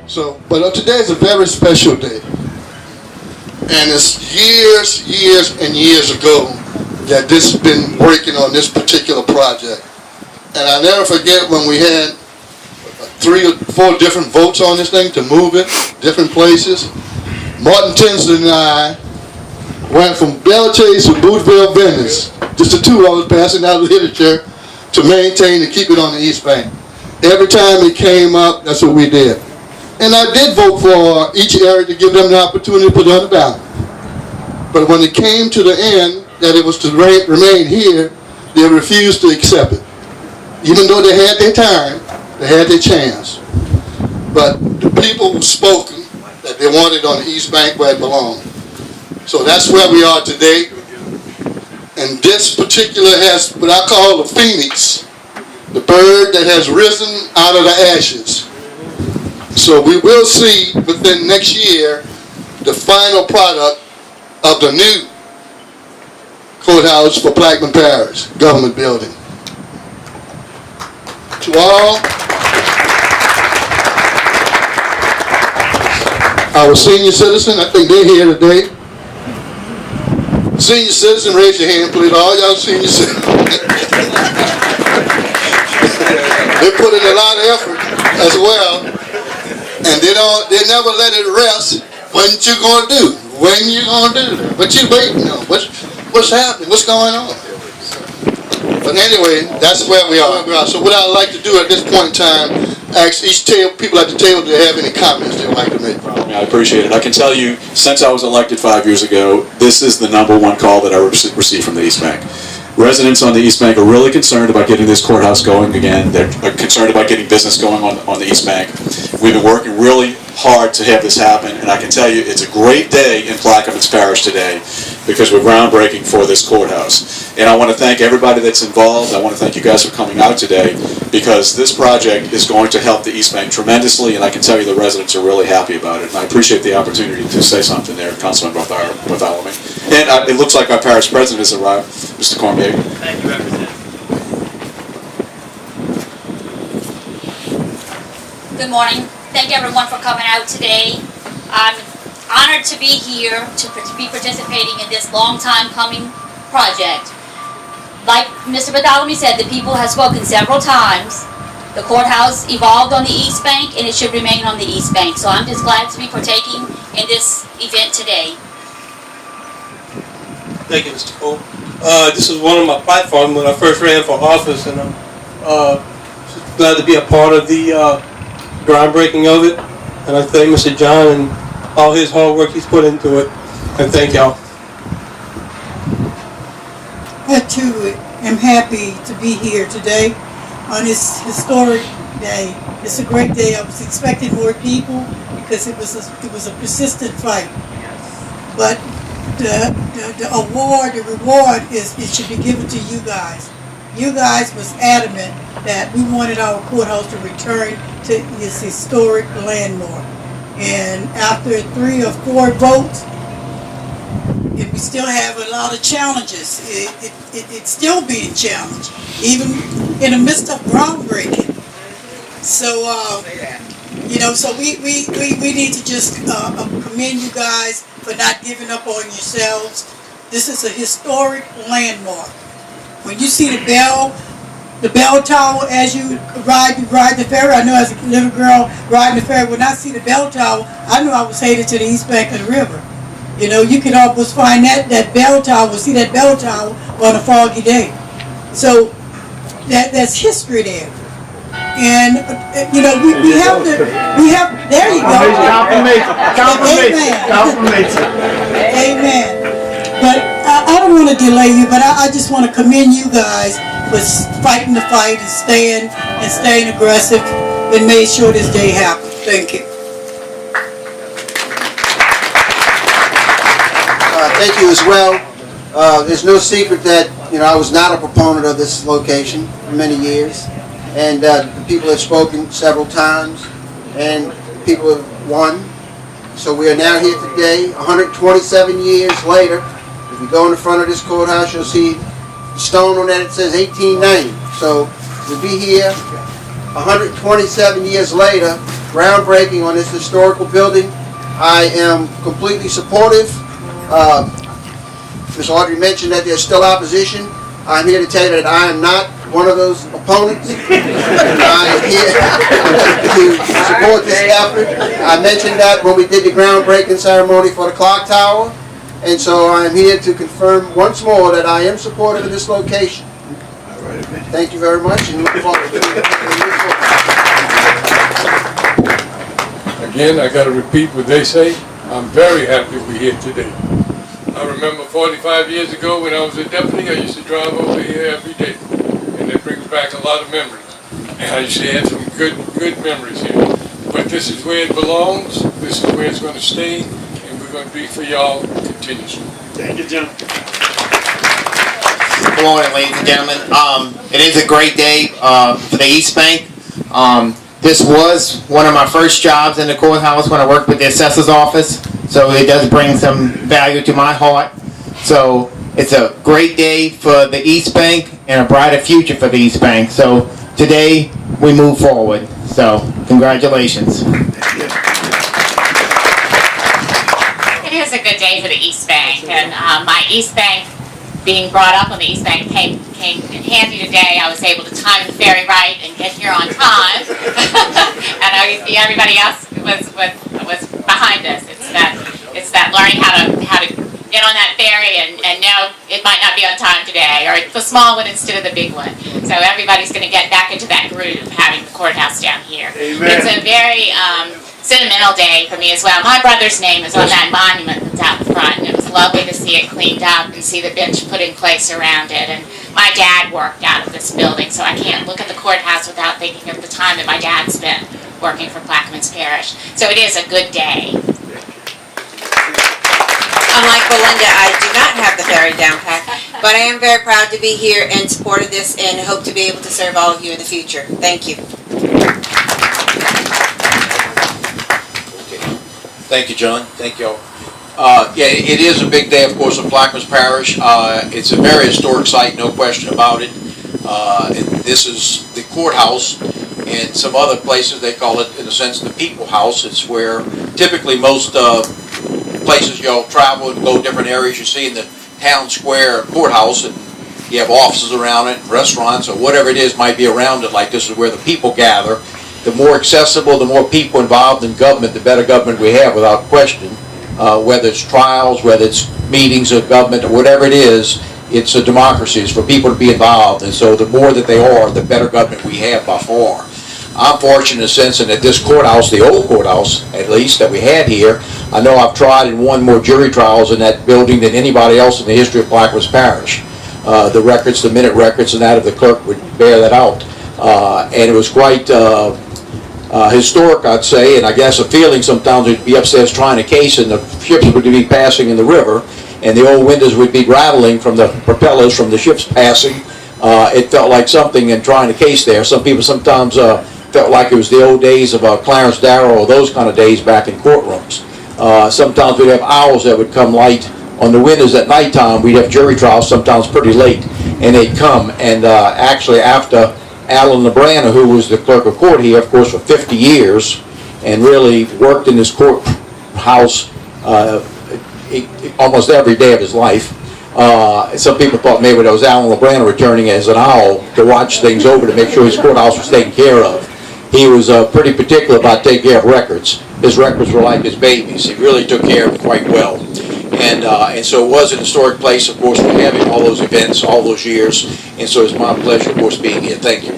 So, but today is a very special day. And it's years and years ago that this has been working on this particular project. And I'll never forget when we had 3 or 4 different votes on this thing to move it, different places. Martin Tinsley and I went from Bell Chase to Boothville Venice, just the two of us passing out literature to maintain and keep it on the East Bank. Every time it came up, that's what we did. And I did vote for each area to give them the opportunity to put it on the ballot. But when it came to the end, that it was to remain here, they refused to accept it. Even though they had their time, they had their chance. But the people were spoken that they wanted on the East Bank where it belonged. So that's where we are today. And this particular has what I call the phoenix, the bird that has risen out of the ashes. So we will see within next year the final product of the new courthouse for Blackman Parish, government building. To all our senior citizens, I think they're here today. Senior citizen, raise your hand, please. All y'all senior citizens. They put in a lot of effort as well. And they never let it rest. What you gonna do? When you gonna do that? What you waiting on? What's happening? What's going on? But anyway, that's where we are. So what I'd like to do at this point in time, ask each people at the table if they have any comments they would like to make. I appreciate it. I can tell you, since I was elected 5 years ago, this is the #1 call that I received from the East Bank. Residents on the East Bank are really concerned about getting this courthouse going again. They're concerned about getting business going on the East Bank. We've been working really hard to have this happen, and I can tell you it's a great day in Plaquemines Parish today because we're groundbreaking for this courthouse. And I want to thank everybody that's involved. I want to thank you guys for coming out today because this project is going to help the East Bank tremendously, and I can tell you the residents are really happy about it. And I appreciate the opportunity to say something there, Councilman Bartholomew. And it looks like our parish president has arrived, Mr. Cormier. Thank you, Representative. Good morning. Thank everyone for coming out today. I'm honored to be here to be participating in this long time coming project. Like Mr. Bartholomew said, the people have spoken several times. The courthouse evolved on the East Bank and it should remain on the East Bank. So I'm just glad to be partaking in this event today. Thank you, Mr. Cole. This is one of my platforms when I first ran for office, and I'm glad to be a part of the groundbreaking of it. And I thank Mr. John and all his hard work he's put into it. And thank y'all. I too am happy to be here today on this historic day. It's a great day. I was expecting more people because it was a persistent fight. But the award, the reward is it should be given to you guys. You guys was adamant that we wanted our courthouse to return to this historic landmark. And after 3 or 4 votes, and we still have a lot of challenges. It's still being challenged, even in the midst of groundbreaking. So, so we need to just commend you guys for not giving up on yourselves. This is a historic landmark. When you see the bell tower as you ride the ferry, I know as a little girl riding the ferry, when I see the bell tower, I knew I was headed to the east bank of the river. You know, you can almost find that bell tower, see that bell tower on a foggy day. So that's history there. And we have, there you go. Confirmation. Amen. But I don't want to delay you, but I just want to commend you guys for fighting the fight and staying aggressive and made sure this day happened. Thank you. Thank you as well. There's no secret that I was not a proponent of this location for many years, and the people have spoken several times, and people have won. So we are now here today, 127 years later. If you go in the front of this courthouse, you'll see the stone on that. It says 1890. So to be here 127 years later groundbreaking on this historical building. I am completely supportive. Ms. Audrey mentioned that there's still opposition. I'm here to tell you that I am not one of those opponents. I am here to support this effort. I mentioned that when we did the groundbreaking ceremony for the clock tower, and so I am here to confirm once more that I am supportive of this location. Thank you very much, and look forward to it. Again, I got to repeat what they say. I'm very happy we're here today. I remember 45 years ago when I was a deputy, I used to drive over here every day. And it brings back a lot of memories. And I used to have some good memories here. But this is where it belongs. This is where it's going to stay. And we're going to be for y'all continuously. Thank you, Jim. Good morning, ladies and gentlemen. It is a great day for the East Bank. This was one of my first jobs in the courthouse when I worked with the assessor's office, so it does bring some value to my heart. So it's a great day for the East Bank and a brighter future for the East Bank. So today we move forward. So congratulations. It is a good day for the East Bank, and my East Bank, being brought up on the East Bank, came in handy today. I was able to time the ferry right and get here on time, and everybody else was behind us. It's that learning how to get on that ferry and know it might not be on time today, or the small one instead of the big one. So everybody's going to get back into that groove, having the courthouse down here. Amen. It's a very sentimental day for me as well. My brother's name is on that monument that's out front, and it was lovely to see it cleaned up and see the bench put in place around it. And my dad worked out of this building, so I can't look at the courthouse without thinking of the time that my dad spent working for Plaquemines Parish. So it is a good day. Unlike Belinda, I do not have the ferry down pat, but I am very proud to be here in support of this and hope to be able to serve all of you in the future. Thank you. Thank you, John. Thank you all. Yeah, it is a big day, of course, in Plaquemines Parish. It's a very historic site, no question about it. This is the courthouse, and some other places they call it, in a sense, the people house. It's where typically most places you'll travel and go different areas. You see in the town square courthouse, and you have offices around it, restaurants, or whatever it is might be around it. Like this is where the people gather. The more accessible, the more people involved in government, the better government we have, without question. Whether it's trials, whether it's meetings of government, or whatever it is, it's a democracy. It's for people to be involved. And so the more that they are, the better government we have by far. I'm fortunate in a sense that this courthouse, the old courthouse, at least, that we had here, I know I've tried and won more jury trials in that building than anybody else in the history of Plaquemines Parish. The records, the minute records, and that of the clerk would bear that out. And it was quite historic, I'd say, and I guess a feeling sometimes we'd be upstairs trying a case and the ships would be passing in the river and the old windows would be rattling from the propellers from the ships passing. It felt like something in trying a case there. Some people sometimes felt like it was the old days of Clarence Darrow or those kind of days back in courtrooms. Sometimes we'd have owls that would come light on the windows at nighttime. We'd have jury trials sometimes pretty late, and they'd come, and actually after Alan LeBrana, who was the clerk of court here, of course, for 50 years, and really worked in this courthouse almost every day of his life. Some people thought maybe that was Alan LeBrana returning as an owl to watch things over to make sure his courthouse was taken care of. He was pretty particular about taking care of records. His records were like his babies. He really took care of them quite well. And so it was an historic place, of course, for having all those events, all those years. And so it's my pleasure, of course, being here. Thank you.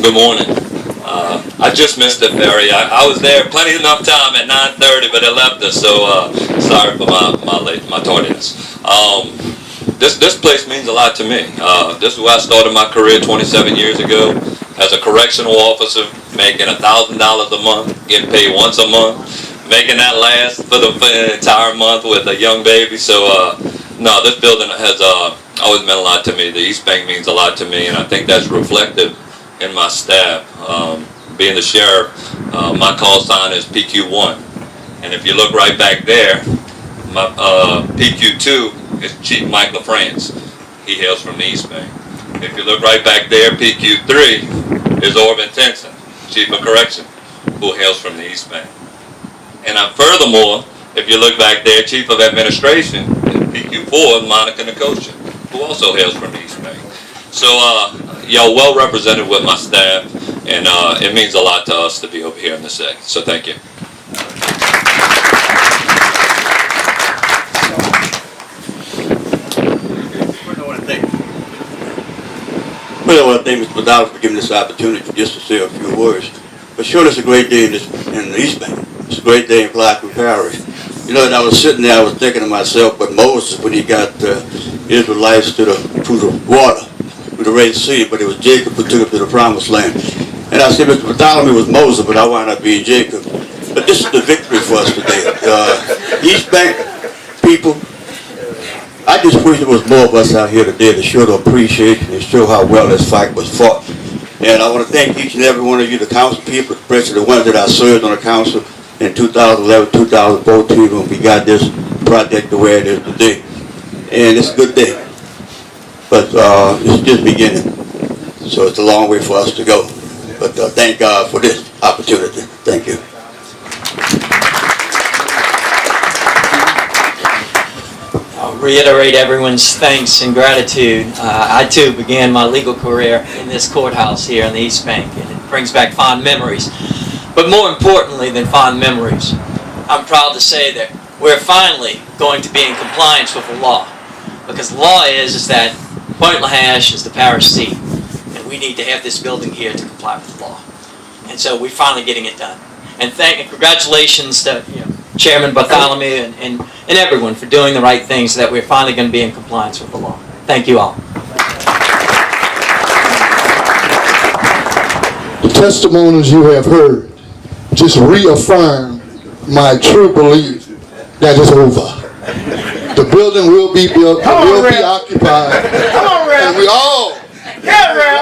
Good morning. I just missed the ferry. I was there plenty enough time at 9:30, but it left us. So sorry for my tardiness. This place means a lot to me. This is where I started my career 27 years ago as a correctional officer, making $1,000 a month, getting paid once a month, making that last for the entire month with a young baby. So no, this building has always meant a lot to me. The East Bank means a lot to me, and I think that's reflected in my staff. Being the sheriff, my call sign is PQ1, and if you look right back there, my PQ2 is Chief Mike LaFrance. He hails from the East Bank. If you look right back there, PQ3 is Orvin Tenson, Chief of Correction, who hails from the East Bank. And furthermore, if you look back there, Chief of Administration is PQ4, Monica Nicosia, who also hails from the East Bank. So y'all well represented with my staff, and it means a lot to us to be over here in the SEC. So thank you. Well, I want to thank Mr. Vidal for giving this opportunity just to say a few words. But sure, it's a great day in the East Bank. It's a great day in Clark Parish. You know, and I was sitting there, I was thinking to myself, but Moses, when he got Israelites through the water, through the Red Sea, but it was Jacob who took them to the Promised Land. And I said, Mr. Bartholomew was Moses, but I wound up being Jacob. But this is the victory for us today. East Bank people, I just wish there was more of us out here today to show the appreciation and show how well this fight was fought. And I want to thank each and every one of you, the council people, especially the ones that I served on the council in 2011, 2014, when we got this project the way it is today. And it's a good day. But it's just beginning. So it's a long way for us to go. But thank God for this opportunity. Thank you. I'll reiterate everyone's thanks and gratitude. I too began my legal career in this courthouse here in the East Bank, and it brings back fond memories. But more importantly than fond memories, I'm proud to say that we're finally going to be in compliance with the law. Because the law is that Point Lahash is the parish seat, and we need to have this building here to comply with the law. And so we're finally getting it done. And congratulations to Chairman Bartholomew and everyone for doing the right thing so that we're finally going to be in compliance with the law. Thank you all. The testimonies you have heard just reaffirm my true belief that it's over. The building will be built, it will be occupied, and we all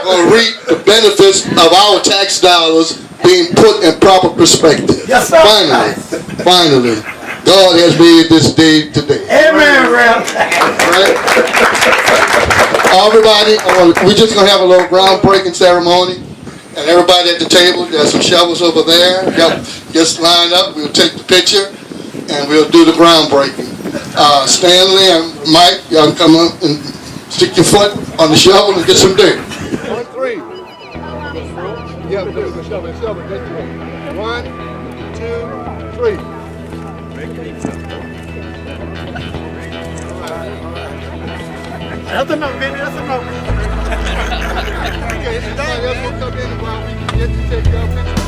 will reap the benefits of our tax dollars being put in proper perspective. Yes, sir. Finally, God has made this day today. Amen, Rev. Right? Everybody, we're just going to have a little groundbreaking ceremony, and everybody at the table, there's some shovels over there. Just line up, we'll take the picture, and we'll do the groundbreaking. Stanley and Mike, y'all can come up and stick your foot on the shovel and get some dirt. 1, 3. Yeah, the shovel. 1, 2, 3. That's enough, baby. That's enough. Okay, everybody else will come in while we get to take your picture.